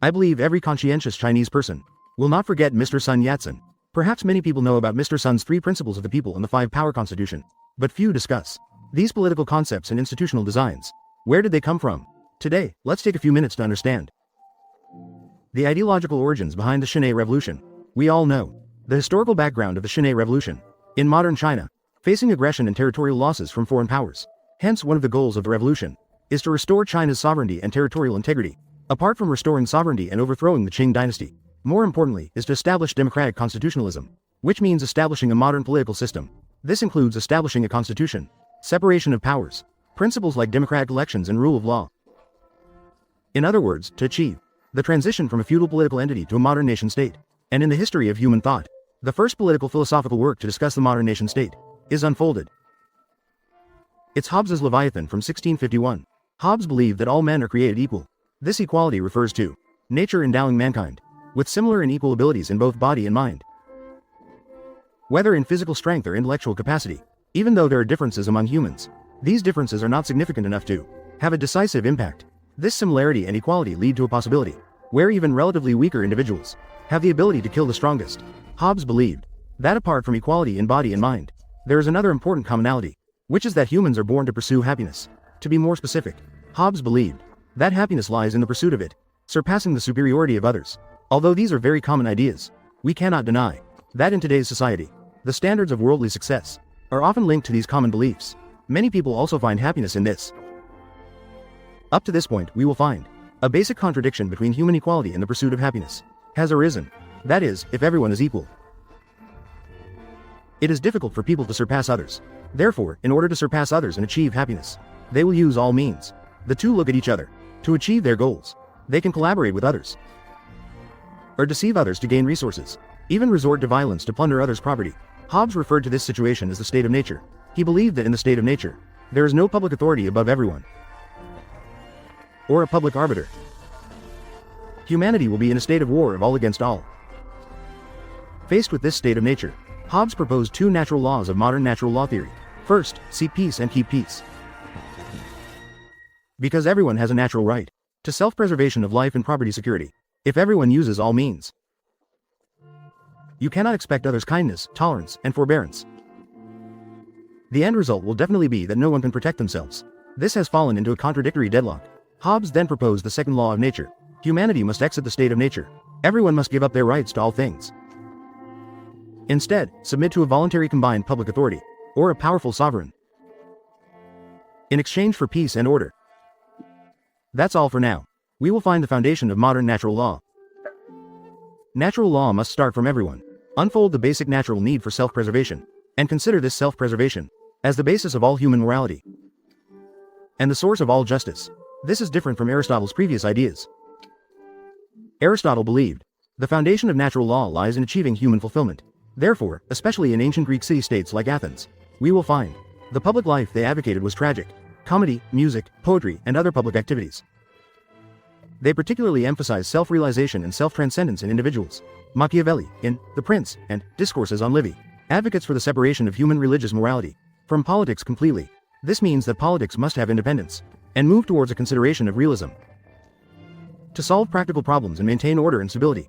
I believe every conscientious Chinese person will not forget Mr. Sun Yat-sen. Perhaps many people know about Mr. Sun's 3 principles of the people and the 5-power constitution, but few discuss these political concepts and institutional designs. Where did they come from? Today, let's take a few minutes to understand the ideological origins behind the Xinhai Revolution. We all know the historical background of the Xinhai Revolution. In modern China, facing aggression and territorial losses from foreign powers, hence one of the goals of the revolution is to restore China's sovereignty and territorial integrity. Apart from restoring sovereignty and overthrowing the Qing dynasty, more importantly is to establish democratic constitutionalism, which means establishing a modern political system. This includes establishing a constitution, separation of powers, principles like democratic elections and rule of law. In other words, to achieve the transition from a feudal political entity to a modern nation-state. And in the history of human thought, the first political philosophical work to discuss the modern nation-state is unfolded. It's Hobbes's Leviathan from 1651. Hobbes believed that all men are created equal. This equality refers to nature endowing mankind with similar and equal abilities in both body and mind, whether in physical strength or intellectual capacity. Even though there are differences among humans, these differences are not significant enough to have a decisive impact. This similarity and equality lead to a possibility where even relatively weaker individuals have the ability to kill the strongest. Hobbes believed that apart from equality in body and mind, there is another important commonality, which is that humans are born to pursue happiness. To be more specific, Hobbes believed that happiness lies in the pursuit of it, surpassing the superiority of others. Although these are very common ideas, we cannot deny that in today's society, the standards of worldly success are often linked to these common beliefs. Many people also find happiness in this. Up to this point, we will find a basic contradiction between human equality and the pursuit of happiness has arisen. That is, if everyone is equal, it is difficult for people to surpass others. Therefore, in order to surpass others and achieve happiness, they will use all means. The two look at each other to achieve their goals. They can collaborate with others or deceive others to gain resources, even resort to violence to plunder others' property. Hobbes referred to this situation as the state of nature. He believed that in the state of nature, there is no public authority above everyone, or a public arbiter. Humanity will be in a state of war of all against all. Faced with this state of nature, Hobbes proposed 2 natural laws of modern natural law theory. First, seek peace and keep peace. Because everyone has a natural right to self-preservation of life and property security. If everyone uses all means, you cannot expect others' kindness, tolerance, and forbearance. The end result will definitely be that no one can protect themselves. This has fallen into a contradictory deadlock. Hobbes then proposed the second law of nature. Humanity must exit the state of nature. Everyone must give up their rights to all things. Instead, submit to a voluntary combined public authority, or a powerful sovereign, in exchange for peace and order. That's all for now. We will find the foundation of modern natural law. Natural law must start from everyone. Unfold the basic natural need for self-preservation, and consider this self-preservation as the basis of all human morality and the source of all justice. This is different from Aristotle's previous ideas. Aristotle believed the foundation of natural law lies in achieving human fulfillment. Therefore, especially in ancient Greek city-states like Athens, we will find the public life they advocated was tragic, comedy, music, poetry, and other public activities. They particularly emphasize self-realization and self-transcendence in individuals. Machiavelli, in The Prince, and Discourses on Livy, advocates for the separation of human religious morality from politics completely. This means that politics must have independence and move towards a consideration of realism to solve practical problems and maintain order and stability.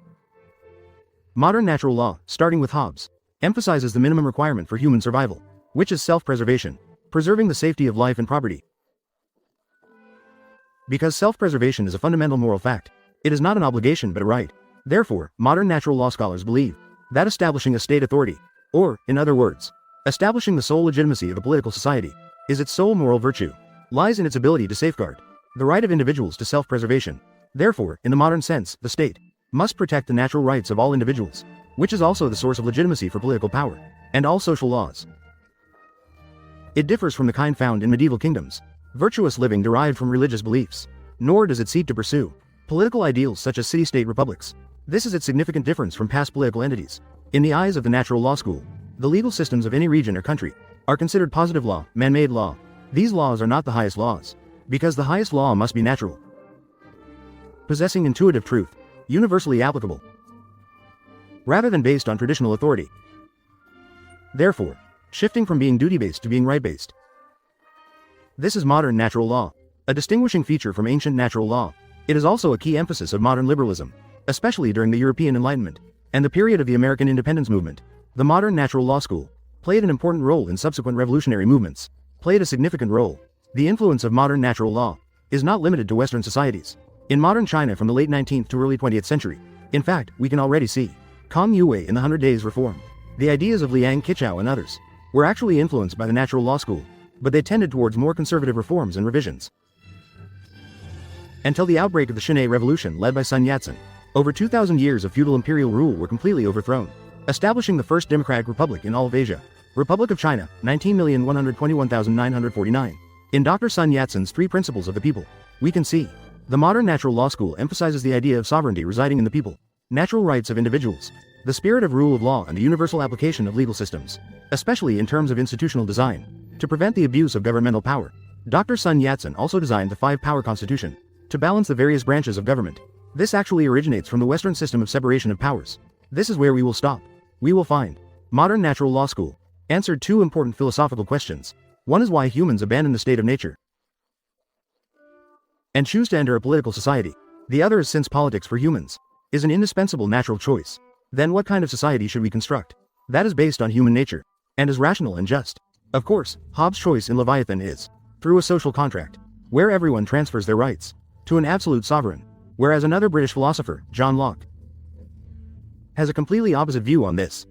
Modern natural law, starting with Hobbes, emphasizes the minimum requirement for human survival, which is self-preservation, preserving the safety of life and property. Because self-preservation is a fundamental moral fact, it is not an obligation but a right. Therefore, modern natural law scholars believe that establishing a state authority, or, in other words, establishing the sole legitimacy of a political society, is its sole moral virtue, lies in its ability to safeguard the right of individuals to self-preservation. Therefore, in the modern sense, the state must protect the natural rights of all individuals, which is also the source of legitimacy for political power and all social laws. It differs from the kind found in medieval kingdoms, virtuous living derived from religious beliefs, nor does it seek to pursue political ideals such as city-state republics. This is its significant difference from past political entities. In the eyes of the natural law school, the legal systems of any region or country are considered positive law, man-made law. These laws are not the highest laws, because the highest law must be natural, possessing intuitive truth, universally applicable, rather than based on traditional authority. Therefore, shifting from being duty-based to being right-based. This is modern natural law. A distinguishing feature from ancient natural law It is also a key emphasis of modern liberalism, especially during the European Enlightenment and the period of the American independence movement. The modern natural law school played an important role in subsequent revolutionary movements, played a significant role. The influence of modern natural law is not limited to Western societies. In modern China from the late 19th to early 20th century, in fact, we can already see Kang Yuwei in the 100 Days Reform. The ideas of Liang Qichao and others were actually influenced by the natural law school, but they tended towards more conservative reforms and revisions. Until the outbreak of the Xinhai Revolution led by Sun Yat-sen, over 2,000 years of feudal imperial rule were completely overthrown, establishing the first democratic republic in all of Asia. Republic of China, 19,121,949. In Dr. Sun Yat-sen's Three Principles of the People, we can see the modern natural law school emphasizes the idea of sovereignty residing in the people, natural rights of individuals, the spirit of rule of law and the universal application of legal systems, especially in terms of institutional design, to prevent the abuse of governmental power. Dr. Sun Yat-sen also designed the Five-Power Constitution to balance the various branches of government. This actually originates from the Western system of separation of powers. This is where we will stop. We will find modern natural law school answered two important philosophical questions. One is why humans abandon the state of nature and choose to enter a political society. The other is since politics for humans is an indispensable natural choice, then what kind of society should we construct that is based on human nature and is rational and just? Of course, Hobbes' choice in Leviathan is through a social contract, where everyone transfers their rights to an absolute sovereign, whereas another British philosopher, John Locke, has a completely opposite view on this.